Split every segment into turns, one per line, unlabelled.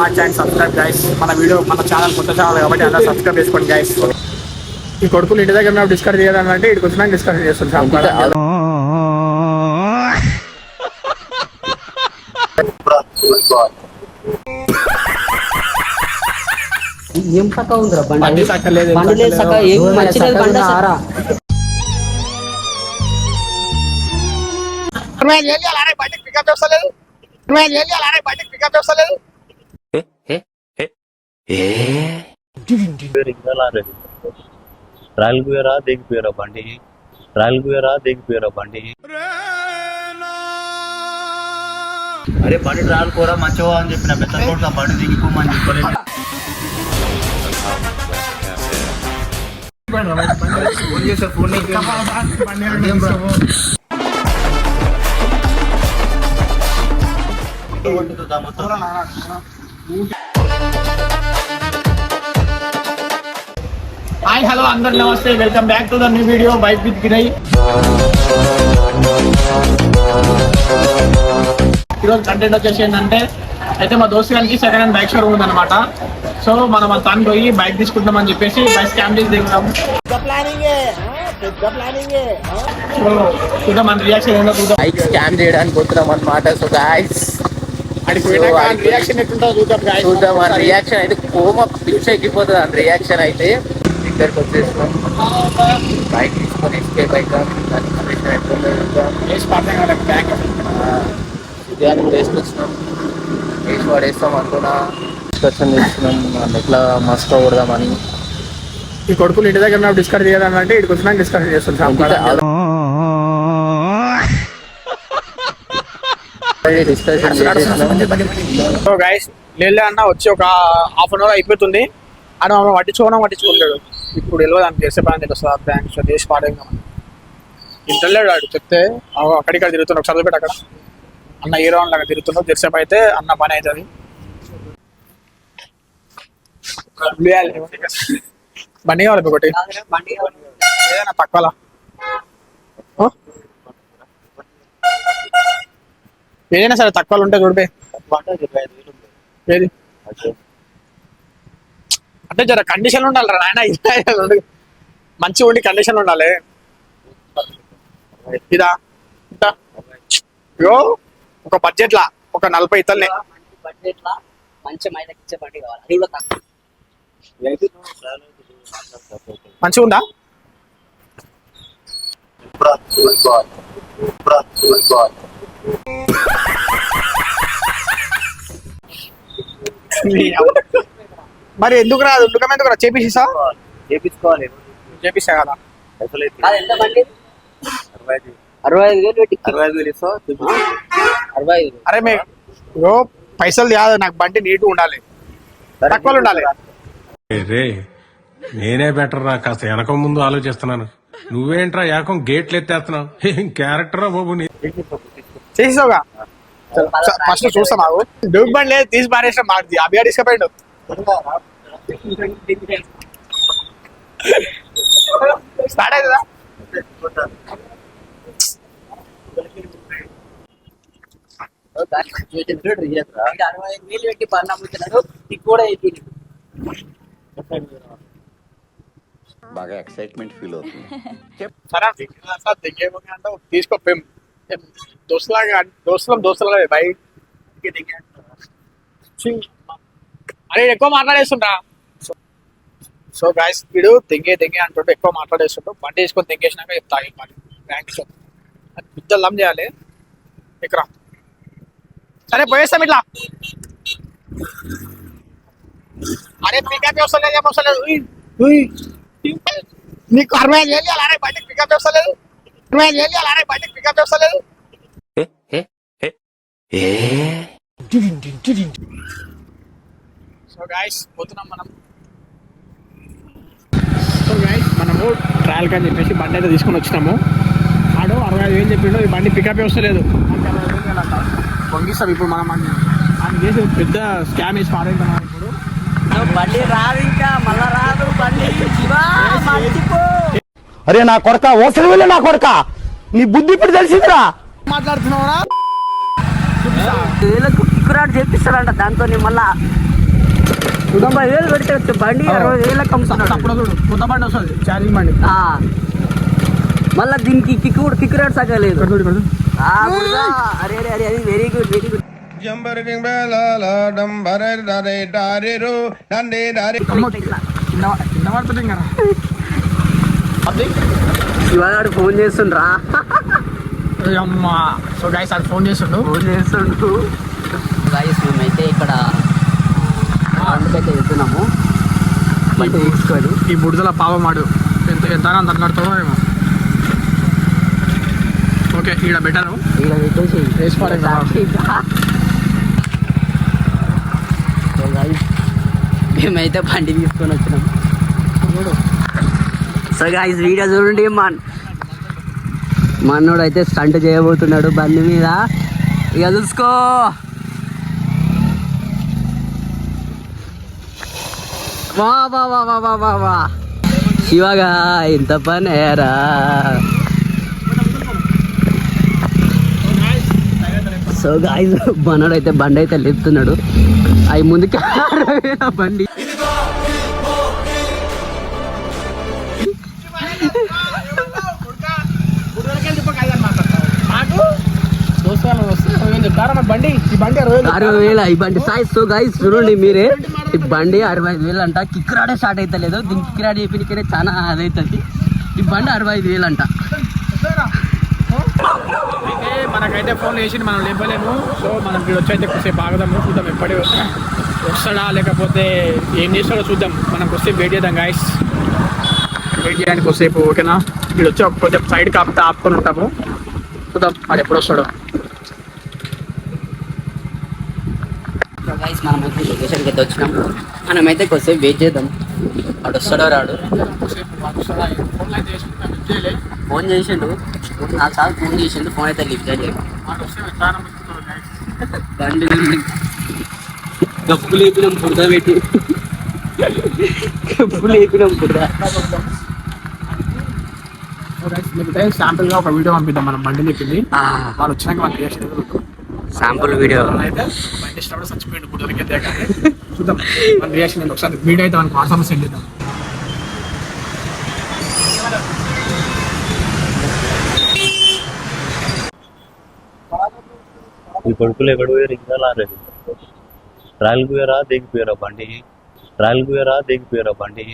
Watch and subscribe guys. మన channel కొత్త channel కాబట్టి అందరూ సబ్స్క్రైబ్ చేసుకోండి గైస్. ఈ కొడుకులు ఇంటి దగ్గర ఉన్నప్పుడు డిస్కస్ చేయాలంటే ఇక్కడికి వచ్చినాక డిస్కస్ చేస్తాను.
ఏం సక్క ఉందిరా
బండి సక్కలేదు,
బండి లేదు సక్క, ఏం మంచి లేదు బండి సారా.
బండికి పికప్ చేస్తలేదు.
ట్రాయల్ పోయారా దిగిపోయారా బండి, ట్రాయల్ పోయారా దిగిపోయారా బండి. అరే బండి ట్రాయల్ పోరా మంచివా అని చెప్పిన పెద్ద కోట్ల బండి దిగిపోమని చెప్పలేదు.
హాయ్ హలో అందరు నమస్తే, welcome back to the new video bike with గిరై. ఈరోజు కంటెంట్ వచ్చేసి ఏంటంటే అయితే మా దోస్తు గారికి సెకండ్ హ్యాండ్ బైక్ షోరూమ్ ఉందన్నమాట. సో మనం తను పోయి బైక్ తీసుకుంటామని చెప్పేసి బైక్ స్కామ్ చేసి దిగుతాం. చూద్దాం మన రియాక్షన్ ఏంటో చూద్దాం.
బైక్ స్కామ్ చేయడానికి పోతున్నాం అన్నమాట. సో గాయ్స్
రియాక్షన్ ఎట్లుంటుందో
చూద్దాం. మన రియాక్షన్ అయితే కోమ పిలిచి ఎక్కిపోతుంది. అని రియాక్షన్ అయితే ఇద్దరికి వచ్చేసినాం. బైక్ తీసుకొని ఎస్కేప్ అవుతాం. ఉదయాన్ని వేస్ట్ వచ్చినాం, వేసి పడేస్తాం అనుకున్నా. డిస్కషన్ చేస్తున్నాం ఎట్లా మస్తు కొడదామని.
ఈ కొడుకులు ఇంటి దగ్గర ఉన్నప్పుడు డిస్కస్ చేయాలంటే ఇక్కడికి వచ్చినాక డిస్కస్ చేస్తాం. సో గైస్ లేలే అన్న వచ్చి ఒక హాఫ్ అన్ అవర్ అయిపోతుంది. అని మమ్మల్ని పట్టించుకోలేడు. ఇప్పుడు తెలియదు అని చేసే పని తెలుస్తుంది. బ్యాంక్ దేశ పాడేగా ఇంటలేడు వాడు చెప్తే అక్కడిక్కడ తిరుగుతున్నాడు. ఒకసారి పెట్టి అక్కడ అన్న హీరో లాగా తిరుగుతున్నాడు. జరిసేపు అయితే అన్న పని అవుతుంది. బండి కావాలి ఒకటి ఏదైనా తక్కువలా ఏదైనా సరే తక్కువలు ఉంటే చూడిపే. ఏది అంటే జర కండిషన్ ఉండాలి రా నాయన. మంచిగా ఉండి కండిషన్ ఉండాలి. ఇదా ఇగో ఒక బడ్జెట్ లా ఒక 40 ఇతల్ని
బడ్జెట్ లా మంచి మైలేజ్ ఇచ్చే బండి కావాలి. అది కూడా
మంచిగా ఉందా? మరి ఎందుకు రాదు? ఎందుకు రా చేపిస్తా చేపిస్తా కదా.
ఎంత బండి? 65,000 పెట్టి 65,000.
అరే ఇగో పైసలు కాదు, నాకు బండి నీట్గా ఉండాలి, తక్కువలు ఉండాలి.
నేనే బెటర్ రా, కాస్త వెనక ముందు ఆలోచిస్తున్నాను. నువ్వేంట్రా ఏకం గేట్లు ఎత్తేస్తున్నావు? ఏం క్యారెక్టర్ రా బాబు.
చేసావుగా ఫస్ట్ చూస్తా. మాకు డూక్ బండి లేదు, తీసి పారేసిన మాది అభిగా తీసుకుపోయాడు. స్టార్ట్ అవుతుందా?
పెట్టి పన్ను అమ్ముతున్నారు. ఇది కూడా
బాగా ఎక్సైట్మెంట్ ఫీల్ అవుతుంది.
సరే తీసుకో దోస్తులాగా బైక్. అరే ఎక్కువ మాట్లాడేస్తుంటా. సో గాయస్ వీడు తెంగే అంటుంటే ఎక్కువ మాట్లాడేస్తుంటాడు. బండి వేసుకొని తెంగేసినాక చెప్తా బ్యాంక్ బిద్దలం చేయాలి. ఇక్కడ సరే పోయేస్తాం ఇట్లా. అరే పికప్ వస్తలేదు. నీకు 65,000 అలానే బండికి పికప్ వస్తలేదు. 65,000 అలానే బండికి పికప్ వస్తలేదు. సో గాయస్ పోతున్నాం మనము ట్రయల్ అని చెప్పేసి బండి అయితే తీసుకొని వచ్చినాము. ఆడు 65,000 చెప్పిండు. ఈ బండి పికప్ వస్తలేదు. పొంగిస్తాం ఇప్పుడు మనం అని చేసి పెద్ద స్కామ్ వేసి పాడైంటాం. ఇప్పుడు
బండి రాదు, ఇంకా మళ్ళా రాదు బండి.
అరే నా కొడక ఓసరి వెళ్ళి నా కొడక, నీ బుద్ధి ఇప్పుడు తెలిసిందిరా.
మాట్లాడుతున్నావురా?
కిక్కురాడు చేపిస్తారంట. దాంతో మళ్ళా 90,000 పెడితే వచ్చే బండి 60,000 అమ్ముతున్నాడు.
అప్పుడు చూడు కొత్త బండి వస్తుంది ఛార్జింగ్ బండి.
మళ్ళీ దీనికి కిక్ రేట్ సగలేదు.
ఇక్కడ చూడు, ఇక్కడ చూడు.
అరే అరే అరే అది వెరీ గుడ్ వెరీ గుడ్.
కింద పడుతుంది ఇంకా అది
శివగాడు ఫోన్ చేస్తుండ్రా.
అమ్మా. సో గైస్ అది ఫోన్ చేస్తుండు.
గైస్ మేమైతే ఇక్కడ అందుకైతే వెళ్తున్నాము బండి తీసుకొని.
ఈ బుడదల పావమాడు ఎంత అంత నడుతుందో ఏమో. ఓకే ఈడ బెటరు
ఇక్కడ పెట్టేసి
వేసి పారేద్దాం.
సో గైస్ మేమైతే బండి తీసుకొని వచ్చినాం. సో గైస్ వీడియో చూడండి. మనోడు అయితే స్టంట్ చేయబోతున్నాడు బండి మీద. ఇక చూసుకో. వా వా వా వా వా వా వా శివగా ఇంత పని అయ్యారా. సో గాయస్ మనోడు అయితే బండి అయితే లేపుతున్నాడు. అవి ముందుకు బండి
బండి ఈ బండి
60,000 ఈ బండి సాయి. సో గైస్ చూడండి మీరే, ఈ బండి 65,000 అంట. కిక్ రాడే స్టార్ట్ అయితే లేదు. దీనికి కిక్ రాడ్ చెప్పినకనే చాలా అదవుతుంది. ఈ బండి 65,000 అంట.
అయితే మనకైతే ఫోన్ చేసి మనం లేపలేము. సో మనం ఇక్కడ వచ్చి అయితే కొద్దిసేపు ఆగదాము, చూద్దాం ఎప్పటి వస్తాడా లేకపోతే ఏం చేస్తాడో చూద్దాం. మనం కొద్దిసేపు వెయిట్ చేద్దాం గాయస్. వెయిట్ చేయడానికి కొద్దిసేపు ఓకేనా. ఇక్కడ వచ్చి కొంచెం సైడ్కి ఆపుకొని ఉంటాము. చూద్దాం అది ఎప్పుడు వస్తాడో.
సో గైస్ మనమైతే లొకేషన్కి అయితే వచ్చినాం. మనమైతే కొద్దిసేపు వెయిట్ చేద్దాం. వాడు వస్తాడో రాడు. ఫోన్ చేసిండు 4 సార్లు ఫోన్ చేసిండు. ఫోన్ అయితే లిఫ్ట్ చేయలేదు. బండి గప్పులు వేపినాం బురద పెట్టి. గప్పులు వేపినాం బురద.
శాంపుల్గా ఒక వీడియో పంపిద్దాం మనం బండి చెప్పింది. వాళ్ళు వచ్చినాక మన రియాక్షన్
శాంపుల్ వీడియో
అయితే బండి ఇష్టపడి చచ్చిపోయింది బుడ్డలకి. చూద్దాం మన రియాక్షన్ ఏంటి. ఒకసారి వీడియో అయితే మనకు వాట్సాప్ సెండ్ చేద్దాం.
ఈ కొడుకులు ఎక్కడ పోయారు ఇంకా రాలేదు. ట్రయల్కి పోయారా దిగిపోయారా బండి. ట్రయల్కి పోయారా దిగిపోయారా బండి.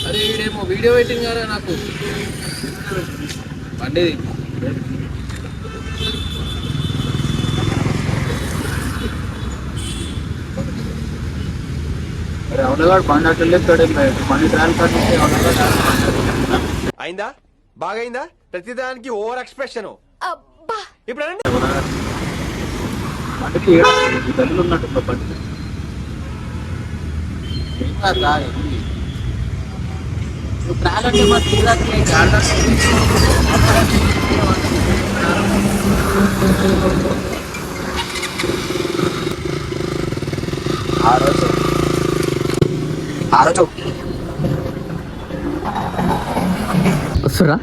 అరే వీడేమో వీడియో వెయిటింగ్ కదా నాకు బండిది. అరే అవునగాడు బండి అట్లా లేపుతాడు. బండి ట్రాల్
అయిందా బాగైందా ప్రతిదానికి ఓవర్ ఎక్స్ప్రెషన్. ఇప్పుడు
బండికి గల్లు ఉన్నట్టు బండి ట్రాల్ అంటే మా
ఆరోజు వస్తురా.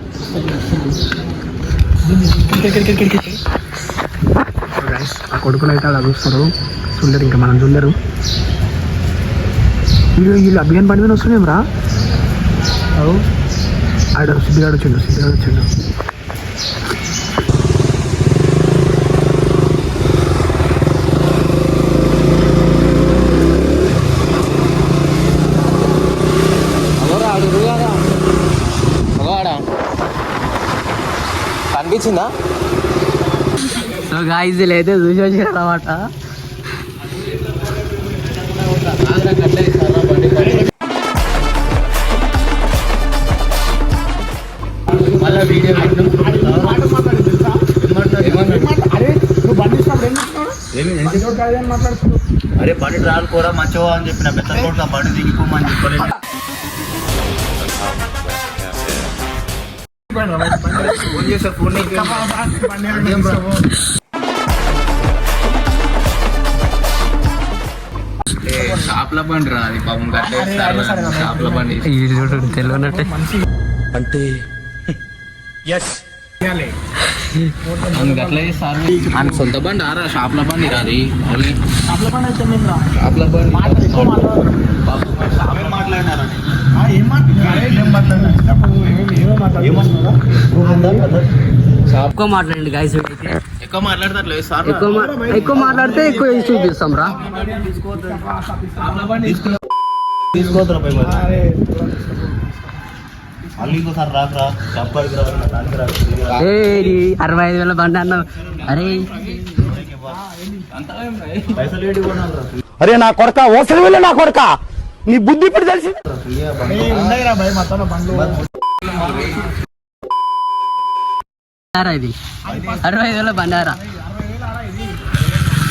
ఆ కొడుకులు అయితే అలా చూస్తారు. చూడలేరు ఇంకా మనం చూడలేరు. వీళ్ళు అభియాన్ బండి మీద వస్తున్నాం రా. ఆడ సిద్ధిగాడు వచ్చిండు.
కనిపించిందా?
సో గాయ్స్ అయితే చూసి వచ్చారు అన్నమాట.
మళ్ళీ వీడియో
అరే బండి ట్రావెల్ కూడా మంచివా అని చెప్పిన పెద్ద కోట్ల బండి దిగిపోమని చెప్పలేదు.
షాప్ల బండి రా అది పాపం షాప్ల బండి
తెలియనట్టే
అంటే
అట్లా చేస్తారు. ఆయన సొంత బండి ఆరా షాప్ల బండి రాది షాప్ల బండి
ఎక్కువ మాట్లాడండి గైస్.
ఎక్కువ మాట్లాడతారు సార్.
ఎక్కువ మాట్లాడితే ఎక్కువ చూపిస్తాం రా.
తీసుకోతున్నా పై మళ్ళీ ఇంకోసారి రాకరా చెప్పాడికి రా.
65,000 బండి అన్నావు. అరే
పైసలు ఏంటి కొనాలి.
అరే నా కొడక ఓసలి వెళ్ళి నా కొడక నీ బుద్ధి ఇప్పుడు తెలిసి
ఇది 65,000 బండారా.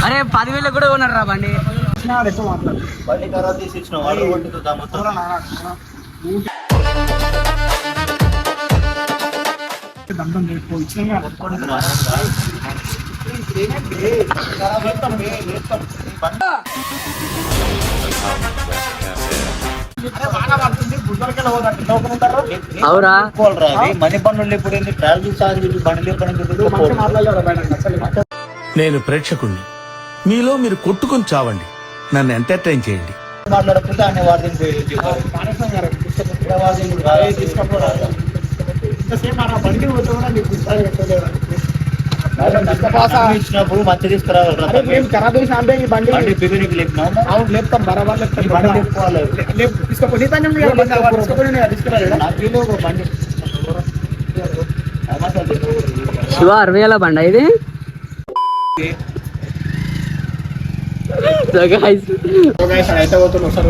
అరే 10,000 కూడా కొన్నారు రా బండి.
బండి ఖరాబ్ తీసి ఇచ్చిన వాటర్ కొట్టుకుంటా మొత్తం.
అవురా
మనీ పనులు ఇప్పుడు ఏంటి ట్రావెల్ ఛార్జ్ బండి
నేను ప్రేక్షకుణ్ణి. మీలో మీరు కొట్టుకొని చావండి, నన్ను ఎంటర్టైన్ చేయండి.
మాట్లాడకపోతే అనే వార్తలు ఇచ్చినప్పుడు మంచి తీసుకురావాలి. బండి పిగునికి లేపుతాం బరాబర్
శివ 60,000 బండి ఇది.
అయితే పోతున్నాం సార్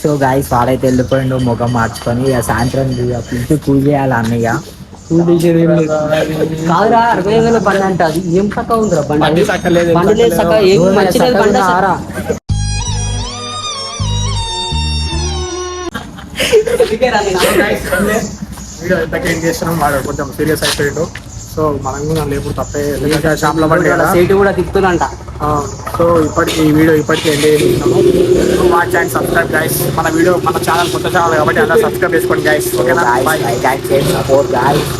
సో గాయస్ వాడైతే వెళ్ళిపోయిండు ముఖం మార్చుకొని ఇక సాయంత్రం ఇంటికి పూజ చేయాలి అన్నయ్య.
కాదురా 60,000 బండి అంటే అది ఏం చక్క ఉందిరా బండి. బండి లేదు చక్క ఏం మంచి బండి సారా.
వీడియో ఎంతకే ఏం చేస్తున్నాం వాడు కొంచెం సీరియస్ అయిపోయిండు. సో మనం కూడా లేపుడు తప్పే షాప్లో బండి కదా
సీటు కూడా తిప్పుతుందంట.
సో ఈ వీడియో ఇప్పటికీ ఎండ్ చేస్తున్నాము. Watch and subscribe guys. మన వీడియో మన ఛానల్ కొత్త ఛానల్ కాబట్టి అందరూ సబ్స్క్రైబ్ చేసుకోండి గైస్. ఓకేనా?
Support guys.